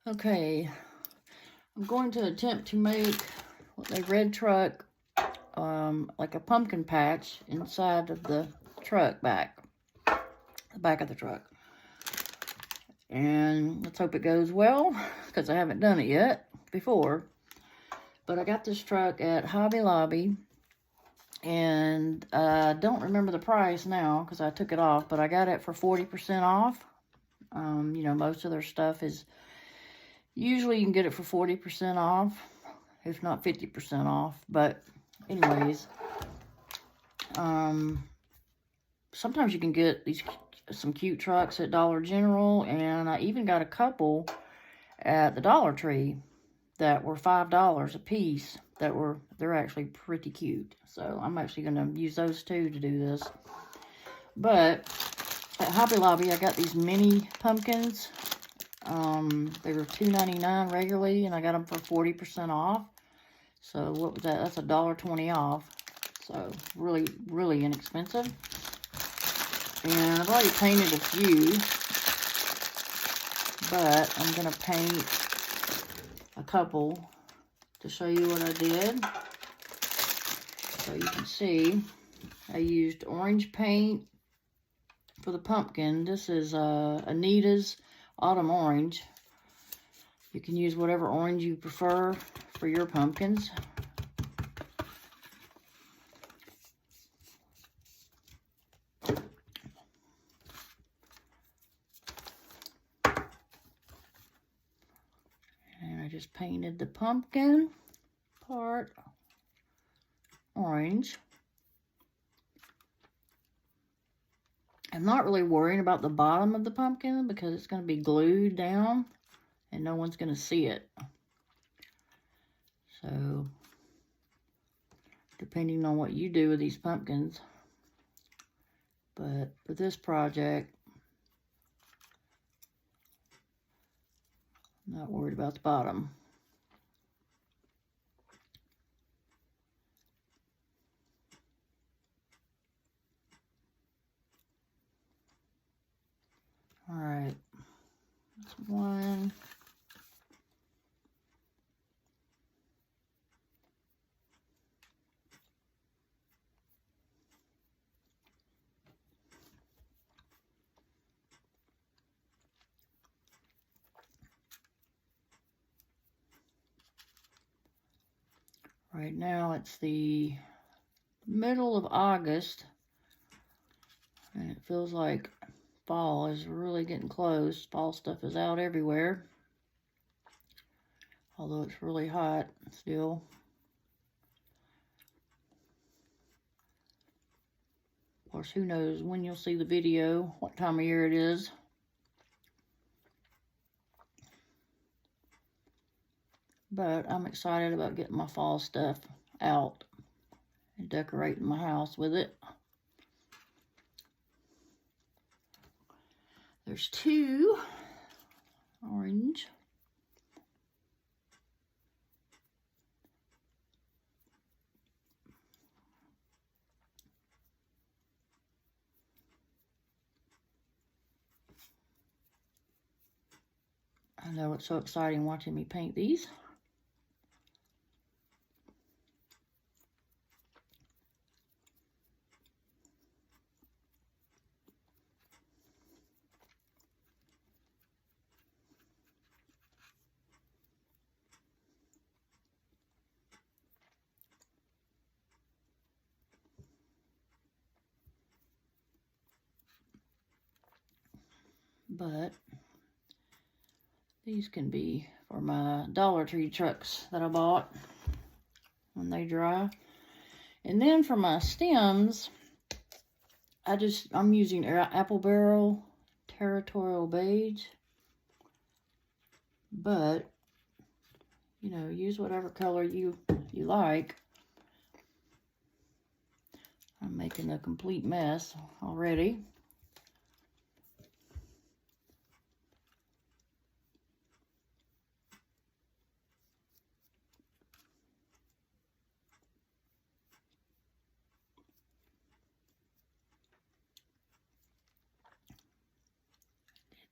Okay, I'm going to attempt to make a red truck, like a pumpkin patch inside of the truck the back of the truck. And let's hope it goes well, because I haven't done it yet before. But I got this truck at Hobby Lobby, and I don't remember the price now because I took it off, but I got it for 40% off. You know, most of their stuff is, usually you can get it for 40% off, if not 50% off. But anyways, sometimes you can get some cute trucks at Dollar General, and I even got a couple at the Dollar Tree that were $5 a piece. They're actually pretty cute. So I'm actually going to use those two to do this. But at Hobby Lobby, I got these mini pumpkins. They were $2.99 regularly, and I got them for 40% off. So what was that? That's $1.20 off. So really, really inexpensive. And I've already painted a few, but I'm going to paint a couple to show you what I did. So you can see I used orange paint for the pumpkin. This is Anita's Autumn Orange. You can use whatever orange you prefer for your pumpkins. And I just painted the pumpkin part orange. I'm not really worrying about the bottom of the pumpkin because it's going to be glued down and no one's going to see it. So, depending on what you do with these pumpkins. But for this project, I'm not worried about the bottom. All right, that's one. Right now it's the middle of August, and it feels like fall is really getting close. Fall stuff is out everywhere, although it's really hot still. Of course, who knows when you'll see the video, what time of year it is. But I'm excited about getting my fall stuff out and decorating my house with it. There's two orange. I know it's so exciting watching me paint these. But these can be for my Dollar Tree trucks that I bought when they dry. And then for my stems, I'm using Apple Barrel Territorial Beige. But, you know, use whatever color you like. I'm making a complete mess already.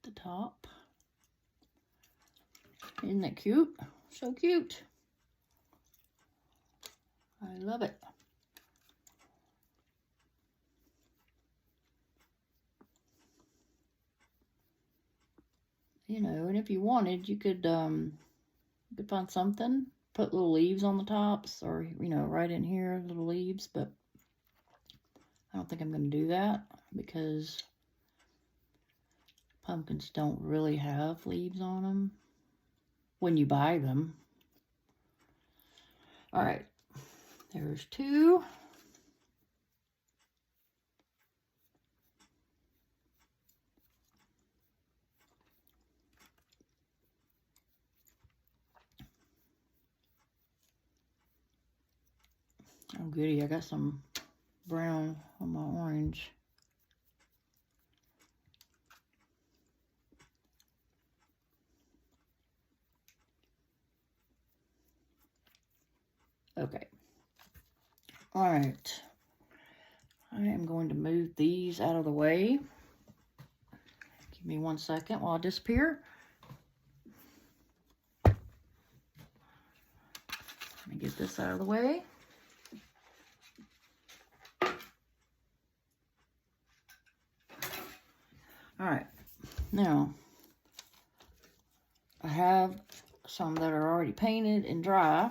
Hit the top. Isn't that cute? So cute. I love it. You know, and if you wanted, you could find something, put little leaves on the tops, or, you know, right in here, little leaves, but I don't think I'm going to do that because pumpkins don't really have leaves on them when you buy them. All right, there's 2. Oh, goody, I got some brown on my orange. Okay. All right. I am going to move these out of the way. Give me 1 second while I disappear. Let me get this out of the way. All right, now I have some that are already painted and dry,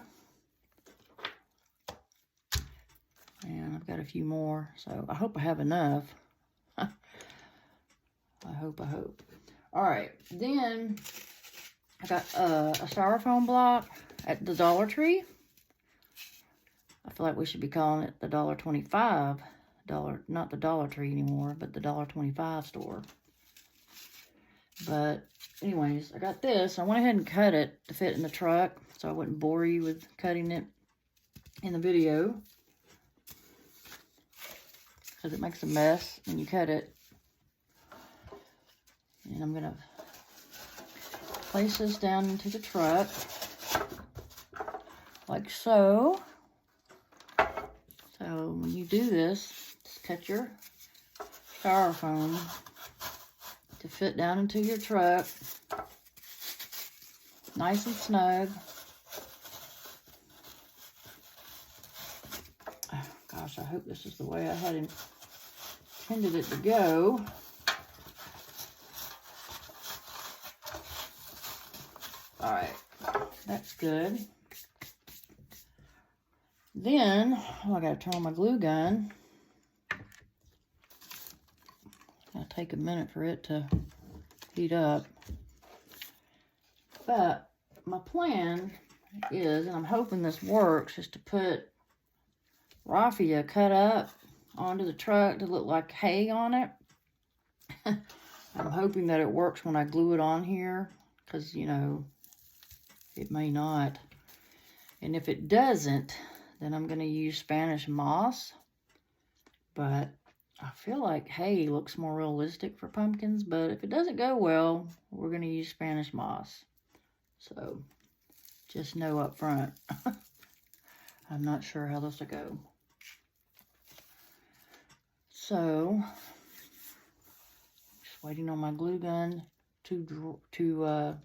and I've got a few more, so I hope I have enough. I hope. All right, then I got a styrofoam block at the Dollar Tree. I feel like we should be calling it the $1.25, not the Dollar Tree anymore, but the $1.25 store. But anyways, I got this. I went ahead and cut it to fit in the truck, so I wouldn't bore you with cutting it in the video, because it makes a mess when you cut it. And I'm gonna place this down into the truck like so. So when you do this, just cut your styrofoam to fit down into your truck, nice and snug. Oh, gosh, I hope this is the way I had intended it to go. All right, that's good. Then, I gotta turn on my glue gun. It'll take a minute for it to heat up. But my plan is, and I'm hoping this works, is to put raffia cut up onto the truck to look like hay on it. I'm hoping that it works when I glue it on here, because, you know, it may not. And if it doesn't, then I'm going to use Spanish moss. But I feel like hay looks more realistic for pumpkins. But if it doesn't go well, we're going to use Spanish moss. So just know up front. I'm not sure how this will go. So just waiting on my glue gun to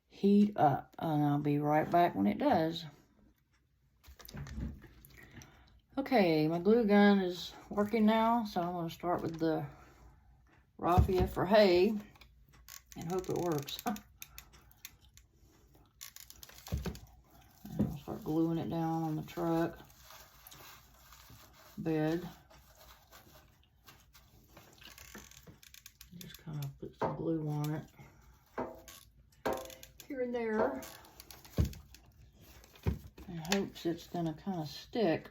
heat up, and I'll be right back when it does. Okay, my glue gun is working now, so I'm going to start with the raffia for hay and hope it works. And I'll start gluing it down on the truck bed. Just kind of put some glue on it here and there in hopes it's going to kind of stick.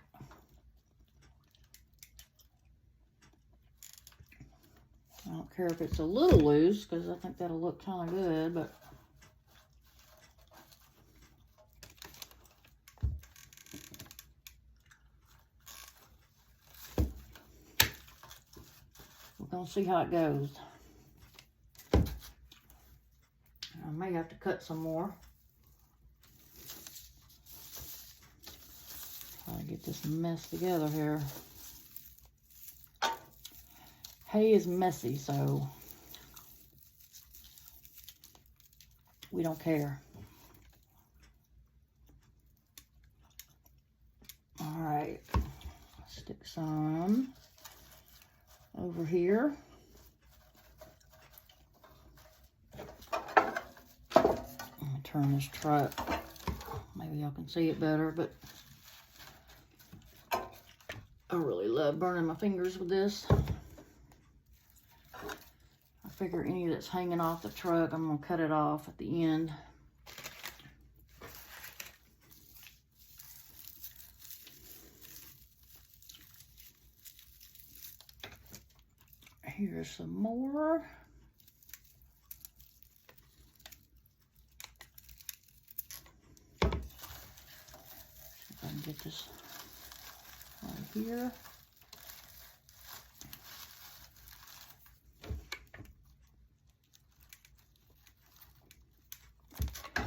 I don't care if it's a little loose, because I think that'll look kind of good, but we're going to see how it goes. I may have to cut some more. Try to get this mess together here. Hay is messy, so We don't care. All right, stick some over here. I'm gonna turn this truck. Maybe y'all can see it better, but I really love burning my fingers with this. I figure any that's hanging off the truck, I'm gonna cut it off at the end. Here's some more. See if I can get this right here. I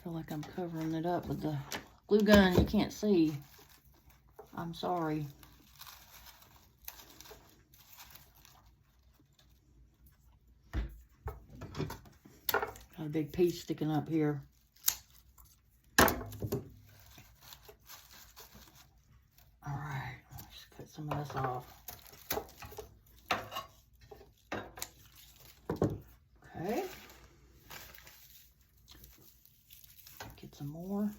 feel like I'm covering it up with the glue gun. You can't see. I'm sorry. Got a big piece sticking up here. All right, let's cut some of this off. Okay. Get some more.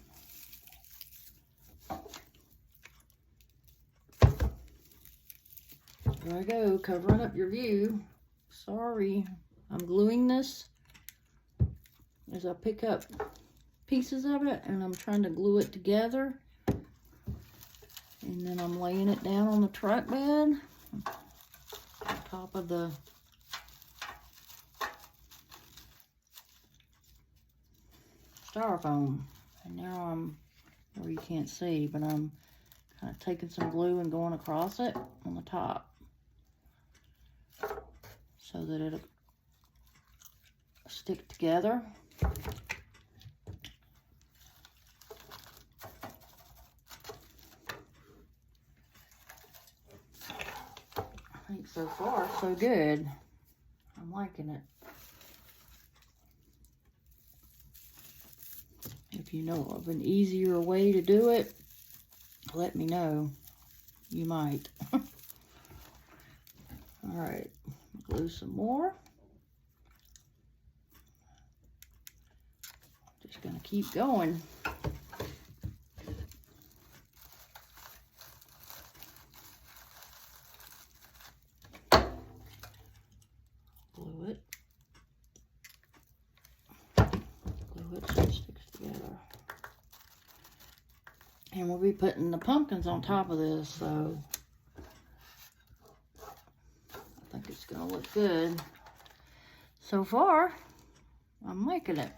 There I go, covering up your view. Sorry, I'm gluing this as I pick up pieces of it, and I'm trying to glue it together. And then I'm laying it down on the truck bed on top of the styrofoam. And now I'm, well, you can't see, but I'm kind of taking some glue and going across it on the top so that it'll stick together. I think so far so good. I'm liking it. If you know of an easier way to do it, let me know. You might. All right, glue some more. Just gonna keep going. Glue it. Glue it so it sticks together. And we'll be putting the pumpkins on top of this, so I think it's gonna look good. So far, I'm liking it.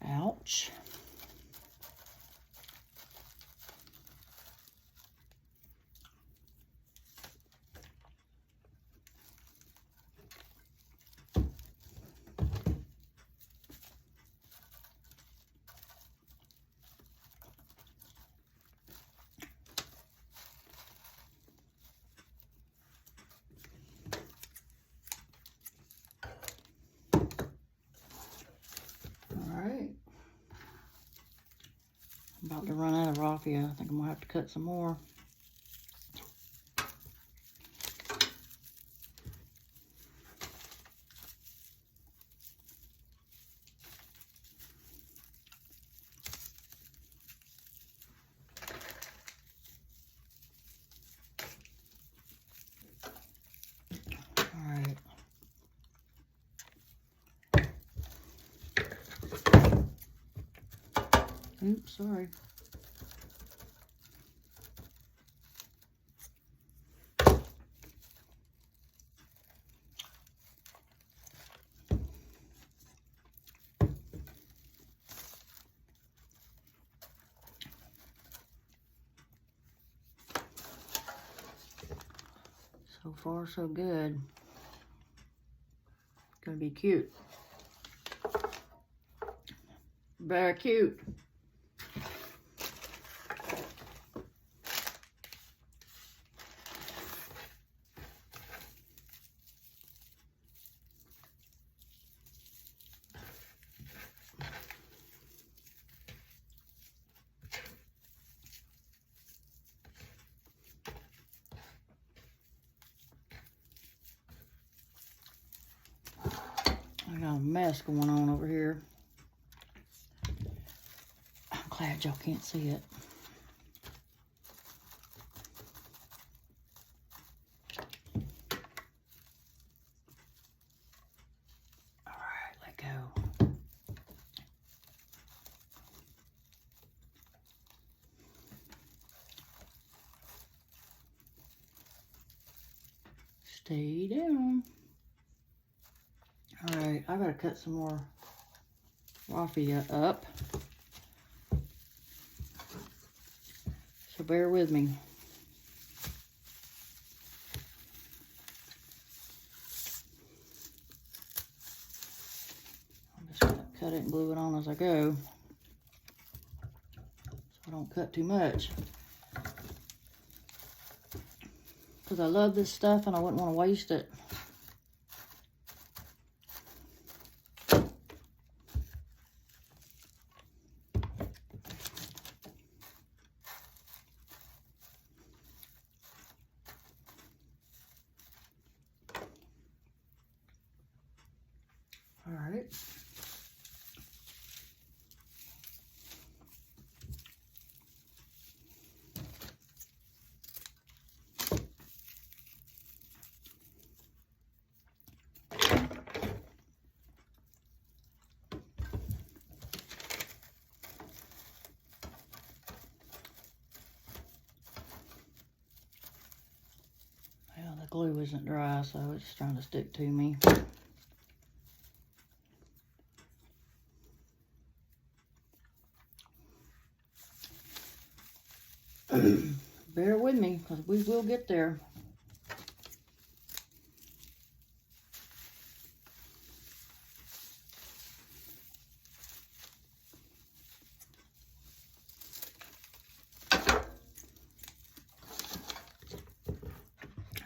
Ouch. I'm about to run out of raffia. I think I'm gonna have to cut some more. All right. Oops, sorry. So far, so good. It's gonna be cute. Very cute. I got a mess going on over here. I'm glad y'all can't see it. All right, let go. Stay down. All right, I gotta cut some more raffia up. So bear with me. I'm just gonna cut it and glue it on as I go, so I don't cut too much. Because I love this stuff and I wouldn't want to waste it. All right. Well, the glue isn't dry, so it's trying to stick to me. Bear with me, because we will get there.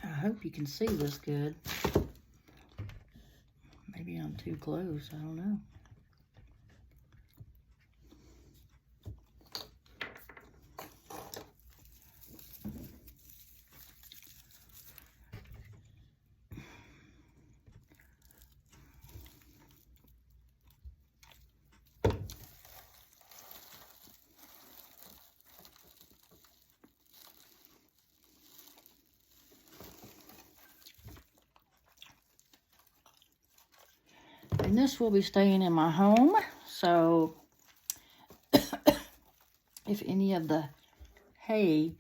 I hope you can see this good. Maybe I'm too close, I don't know. And this will be staying in my home, so if any of the hay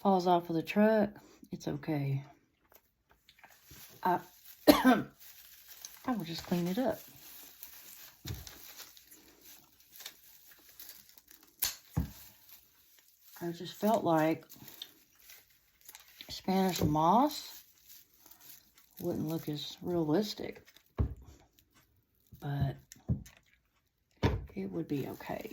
falls off of the truck, it's okay. I will just clean it up. I just felt like Spanish moss wouldn't look as realistic, but it would be okay.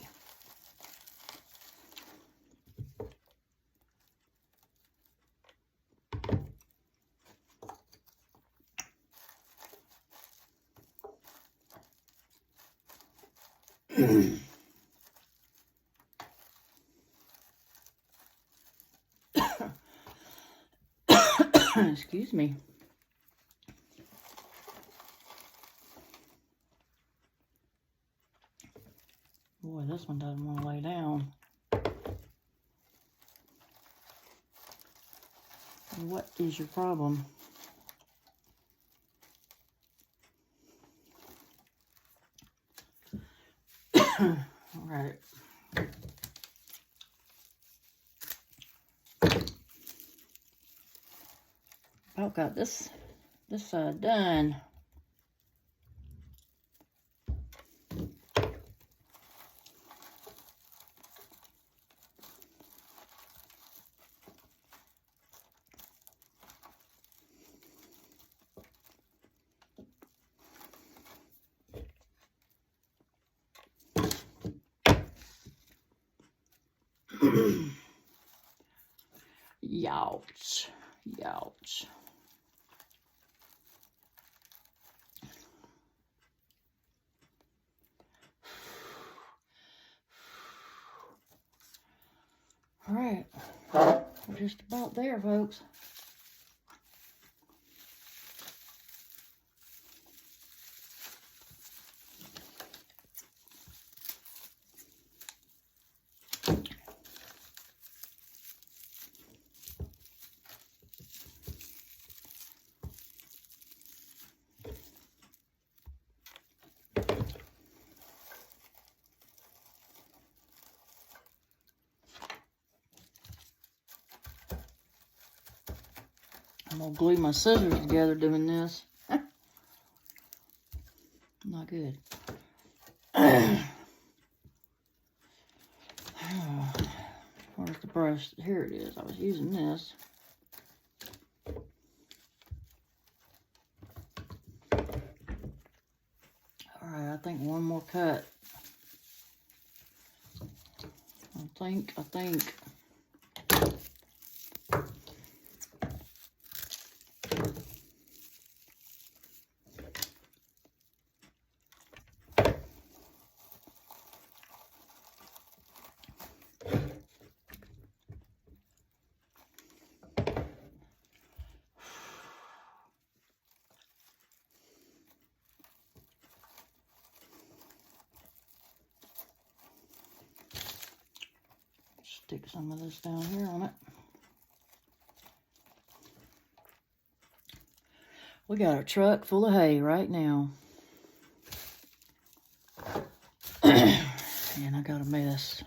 Excuse me. Boy, this one doesn't want to lay down. What is your problem? All right. About got this done. Youch. Youch. All right. We're just about there, folks. I'm gonna glue my scissors together doing this. Not good. Where's the brush? Here it is. I was using this. Alright, I think one more cut. I think. Stick some of this down here on it. We got a truck full of hay right now. And I got a mess.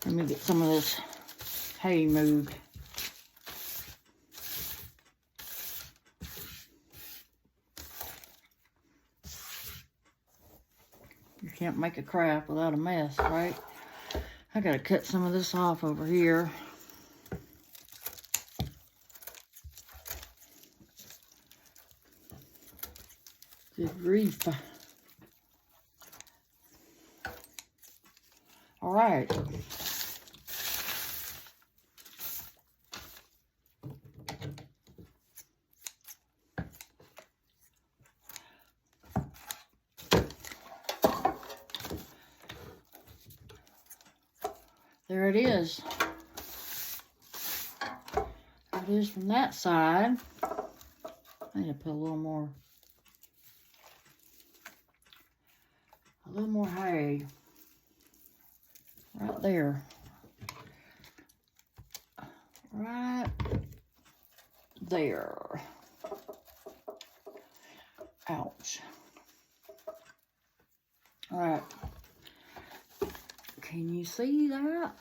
Let me get some of this hay moved. You can't make a craft without a mess, right? I gotta cut some of this off over here. Good grief. All right. There it is. There it is from that side. I need to put a little more hay right there. Right there. Ouch. All right. Can you see that?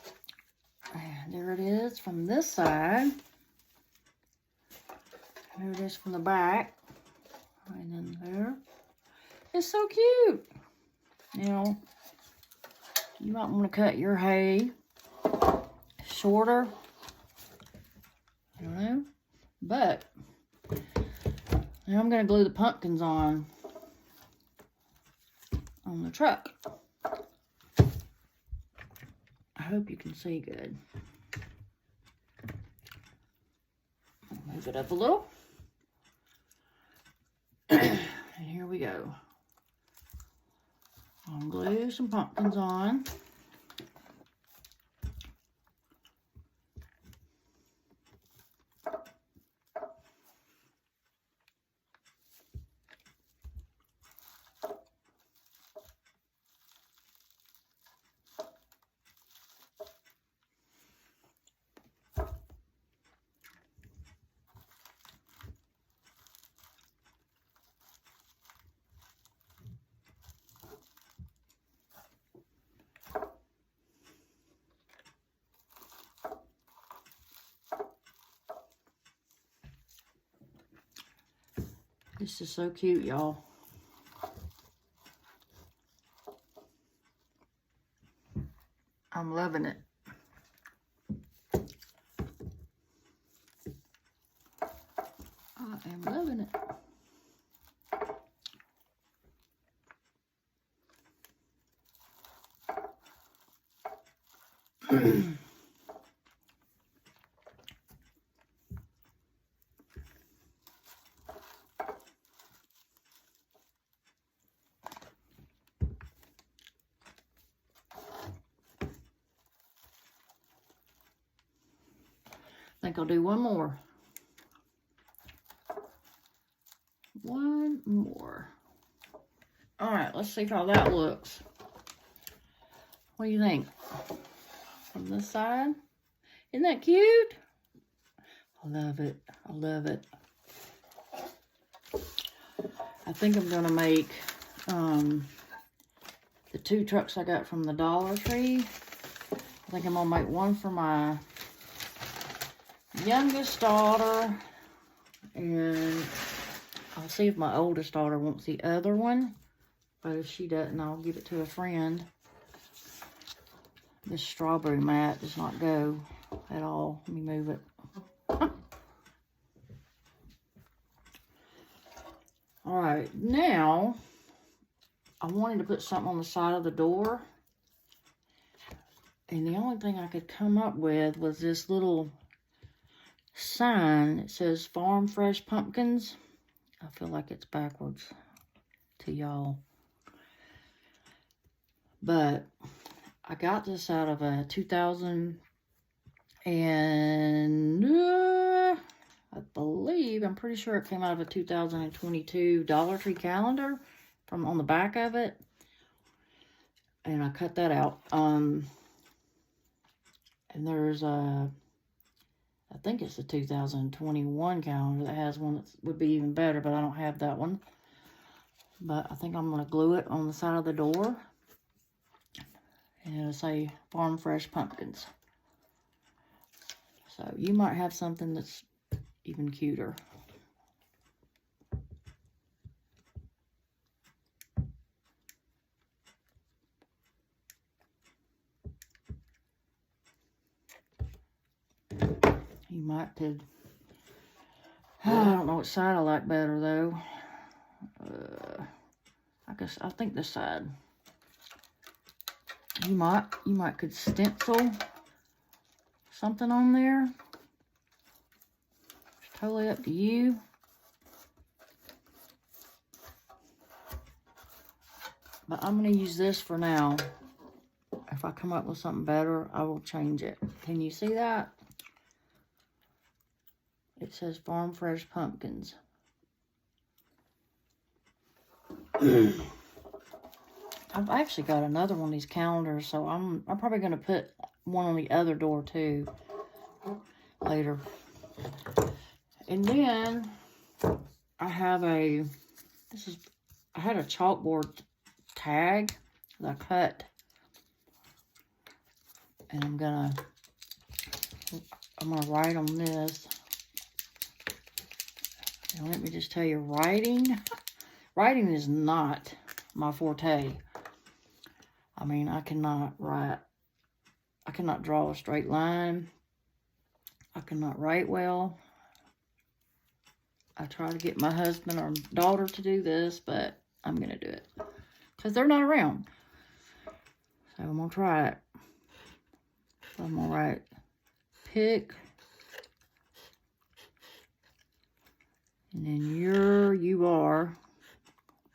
And there it is from this side. There it is from the back. And then there. It's so cute. You know, you might want to cut your hay shorter. I don't know. But now I'm going to glue the pumpkins on the truck. I hope you can see good. Move it up a little. And here we go. I'll glue some pumpkins on. This is so cute, y'all. I'm loving it. I am loving it. think I'll do one more. One more. All right, let's see how that looks. What do you think? From this side? Isn't that cute? I love it. I love it. I think I'm gonna make the 2 trucks I got from the Dollar Tree. I think I'm gonna make one for my youngest daughter, and I'll see if my oldest daughter wants the other one. But if she doesn't, I'll give it to a friend. This strawberry mat does not go at all. Let me move it. All right, now I wanted to put something on the side of the door. And the only thing I could come up with was this little sign. It says Farm Fresh Pumpkins. I feel like it's backwards to y'all. But I got this out of a 2000 and I believe, I'm pretty sure it came out of a 2022 Dollar Tree calendar from on the back of it. And I cut that out. And there's a, I think it's the 2021 calendar that has one that would be even better, but I don't have that one. But I think I'm going to glue it on the side of the door. And it'll say Farm Fresh Pumpkins. So you might have something that's even cuter. You might could, I don't know what side I like better though. I think this side. You might could stencil something on there. It's totally up to you. But I'm going to use this for now. If I come up with something better, I will change it. Can you see that? It says Farm Fresh Pumpkins. I've actually got another one of these calendars, so I'm probably going to put one on the other door too later. And then I have I had a chalkboard tag that I cut, and I'm gonna write on this. And let me just tell you, writing is not my forte. I mean, I cannot draw a straight line. I cannot write well. I try to get my husband or daughter to do this, but I'm going to do it because they're not around. So I'm going to try it. So I'm going to write pick. And then you are,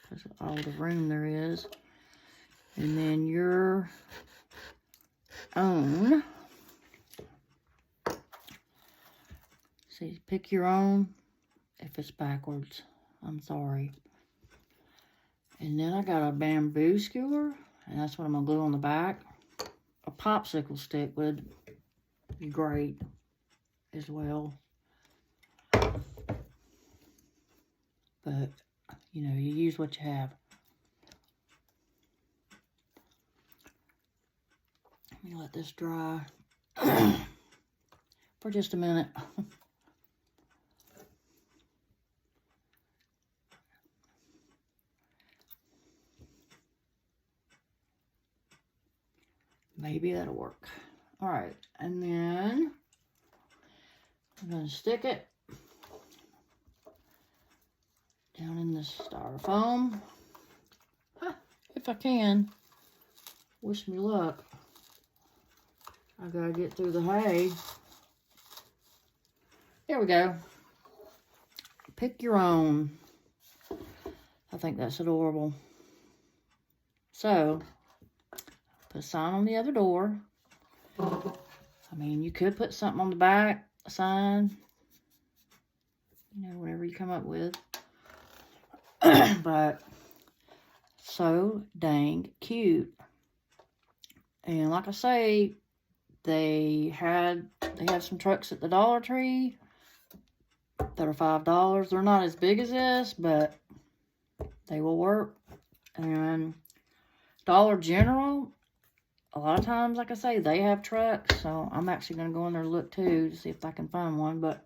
because of all the room there is. And then your own. See, pick your own. If it's backwards, I'm sorry. And then I got a bamboo skewer, and that's what I'm gonna glue on the back. A popsicle stick would be great as well. But, you know, you use what you have. Let me let this dry for just a minute. Maybe that'll work. All right, and then I'm gonna stick it down in this styrofoam. If I can. Wish me luck. I gotta get through the hay. There we go. Pick your own. I think that's adorable. So, put a sign on the other door. I mean, you could put something on the back, a sign. You know, whatever you come up with. But, so dang cute. And like I say, they have some trucks at the Dollar Tree that are $5. They're not as big as this, but they will work. And Dollar General, a lot of times, like I say, they have trucks. So I'm actually going to go in there and look too to see if I can find one. But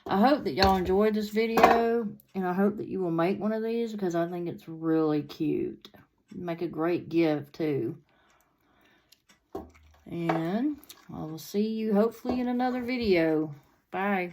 I hope that y'all enjoyed this video. And I hope that you will make one of these because I think it's really cute. Make a great gift too. And I will see you hopefully in another video. Bye.